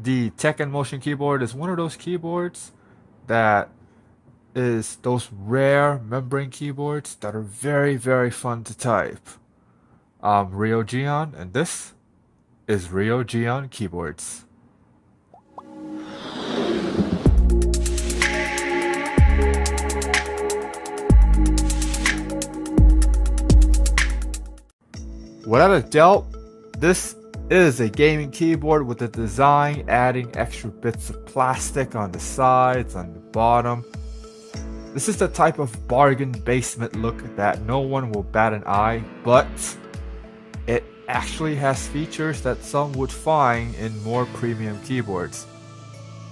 The TeknMotion keyboard is one of those keyboards that is those rare membrane keyboards that are very fun to type. I'm Ck1 and this is Ck1 Keyboards. Without a doubt, this is a gaming keyboard with a design adding extra bits of plastic on the sides, on the bottom. This is the type of bargain basement look that no one will bat an eye, but it actually has features that some would find in more premium keyboards.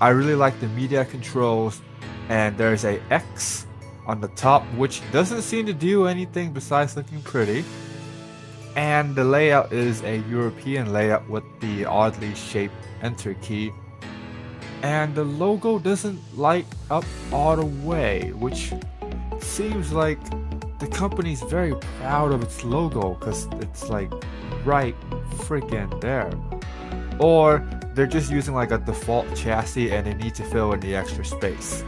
I really like the media controls, and there's a X on the top which doesn't seem to do anything besides looking pretty. And the layout is a European layout with the oddly shaped enter key. And the logo doesn't light up all the way, which seems like the company's very proud of its logo because it's like right freaking there. Or they're just using like a default chassis and they need to fill in the extra space.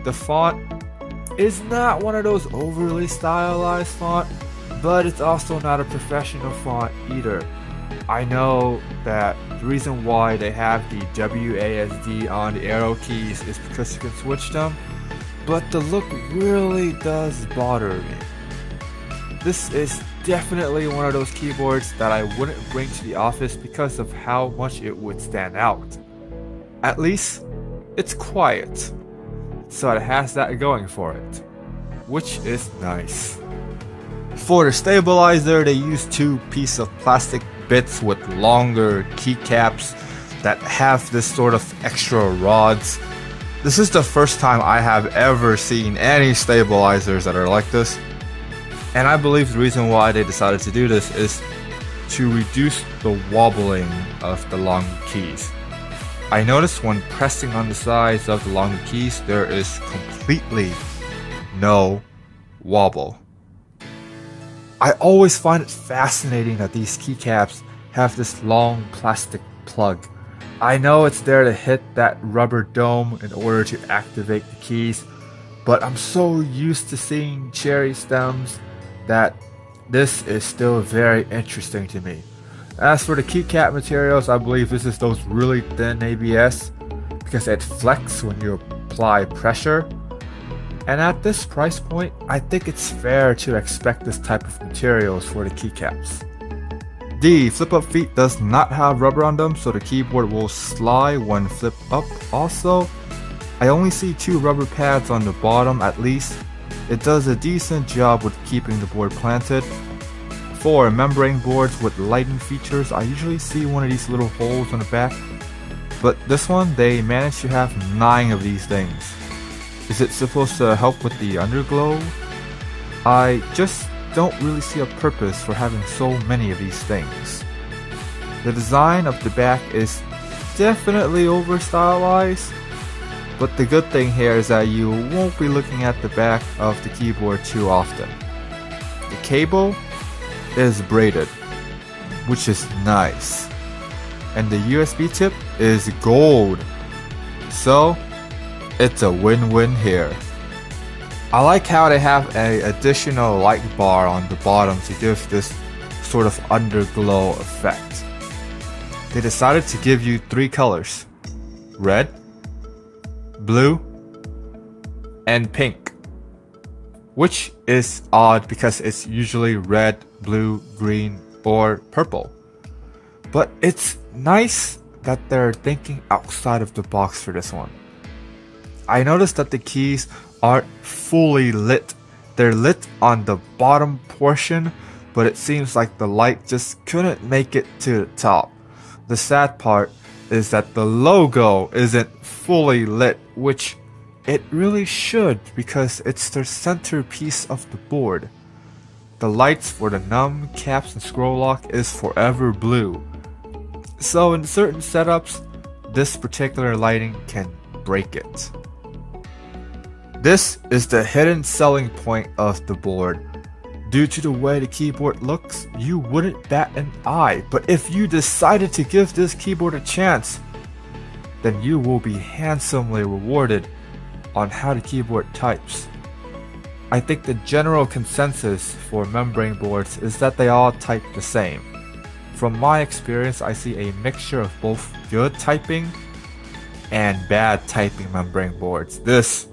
The font is not one of those overly stylized font, but it's also not a professional font either. I know that the reason why they have the WASD on the arrow keys is because you can switch them, but the look really does bother me. This is definitely one of those keyboards that I wouldn't bring to the office because of how much it would stand out. At least, it's quiet, so it has that going for it, which is nice. For the stabilizer, they use two pieces of plastic bits with longer keycaps that have this sort of extra rods. This is the first time I have ever seen any stabilizers that are like this, and I believe the reason why they decided to do this is to reduce the wobbling of the long keys. I noticed when pressing on the sides of the longer keys, there is completely no wobble. I always find it fascinating that these keycaps have this long plastic plug. I know it's there to hit that rubber dome in order to activate the keys, but I'm so used to seeing cherry stems that this is still very interesting to me. As for the keycap materials, I believe this is those really thin ABS because it flex when you apply pressure. And at this price point, I think it's fair to expect this type of materials for the keycaps. The flip-up feet does not have rubber on them, so the keyboard will slide when flipped up. Also, I only see two rubber pads on the bottom at least. It does a decent job with keeping the board planted. For membrane boards with lighting features, I usually see one of these little holes on the back, but this one, they managed to have 9 of these things. Is it supposed to help with the underglow? I just don't really see a purpose for having so many of these things. The design of the back is definitely over stylized, but the good thing here is that you won't be looking at the back of the keyboard too often. The cable is braided, which is nice, and the USB tip is gold, so it's a win-win here. I like how they have an additional light bar on the bottom to give this sort of underglow effect. They decided to give you 3 colors: red, blue, and pink. Which is odd because it's usually red, blue, green, or purple. But it's nice that they're thinking outside of the box for this one. I noticed that the keys aren't fully lit. They're lit on the bottom portion, but it seems like the light just couldn't make it to the top. The sad part is that the logo isn't fully lit, which it really should because it's the centerpiece of the board. The lights for the num, caps, and scroll lock is forever blue. So in certain setups, this particular lighting can break it. This is the hidden selling point of the board. Due to the way the keyboard looks, you wouldn't bat an eye, but if you decided to give this keyboard a chance, then you will be handsomely rewarded on how the keyboard types. I think the general consensus for membrane boards is that they all type the same. From my experience, I see a mixture of both good typing and bad typing membrane boards. This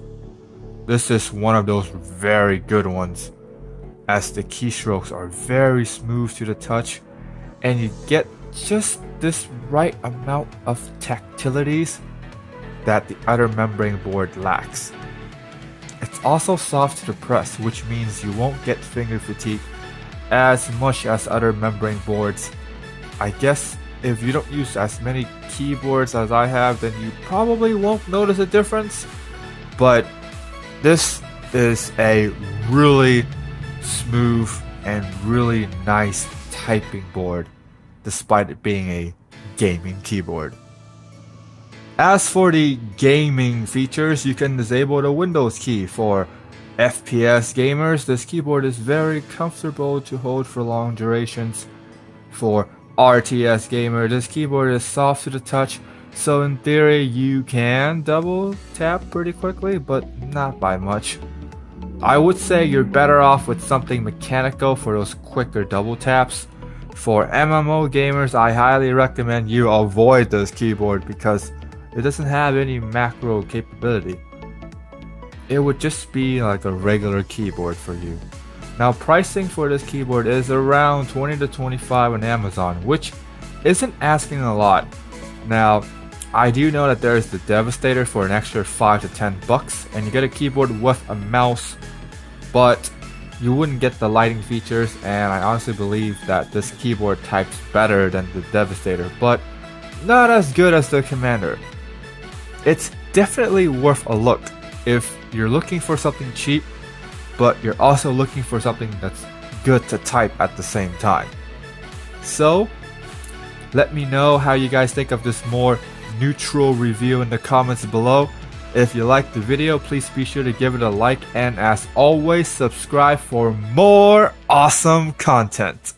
is one of those very good ones, as the keystrokes are very smooth to the touch and you get just this right amount of tactilities that the other membrane board lacks. It's also soft to the press, which means you won't get finger fatigue as much as other membrane boards. I guess if you don't use as many keyboards as I have, then you probably won't notice a difference. But this is a really smooth and really nice typing board, despite it being a gaming keyboard. As for the gaming features, you can disable the Windows key. For FPS gamers, this keyboard is very comfortable to hold for long durations. For RTS gamer, this keyboard is soft to the touch, so in theory you can double tap pretty quickly, but not by much. I would say you're better off with something mechanical for those quicker double taps. For MMO gamers, I highly recommend you avoid this keyboard because it doesn't have any macro capability. It would just be like a regular keyboard for you. Now, pricing for this keyboard is around $20 to $25 on Amazon, which isn't asking a lot. Now, I do know that there is the Devastator for an extra $5 to $10, and you get a keyboard with a mouse, but you wouldn't get the lighting features, and I honestly believe that this keyboard types better than the Devastator, but not as good as the Commander. It's definitely worth a look if you're looking for something cheap, but you're also looking for something that's good to type at the same time. So, let me know how you guys think of this more neutral review in the comments below. If you liked the video, please be sure to give it a like, and as always, subscribe for more awesome content.